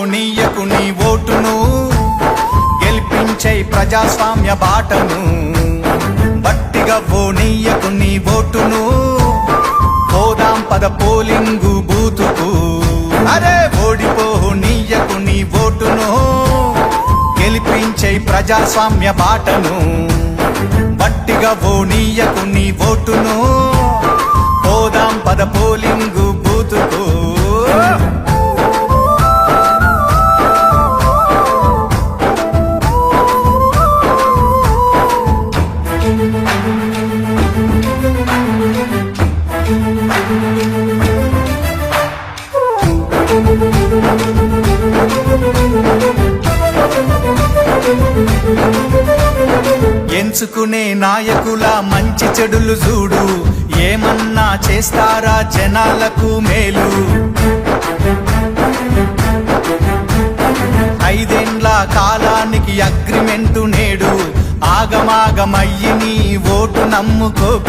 ఓడిపోనీయకు నీ ఓటును, గెలిపించే ప్రజాస్వామ్య బాటను. బట్టిగా ఓనీయకు నీ ఓటును, పోదాం పద పోలింగు బూతుకు. అరే ఓడిపోనీయకు నీ ఓటును, గెలిపించే ప్రజాస్వామ్య బాటను. బట్టిగా ఓనీయకు నీ ఓటును, పోదాం పద పోలింగు బూతుకు. ఎంచుకునే నాయకుల మంచి చెడులు చూడు, ఏమన్నా చేస్తారా జనాలకు మేలు. 5 ఏండ్ల కాలానికి అగ్రిమెంటు నేడు, ఆగమాగమయ్యి నీ ఓటు నమ్ముకోకు.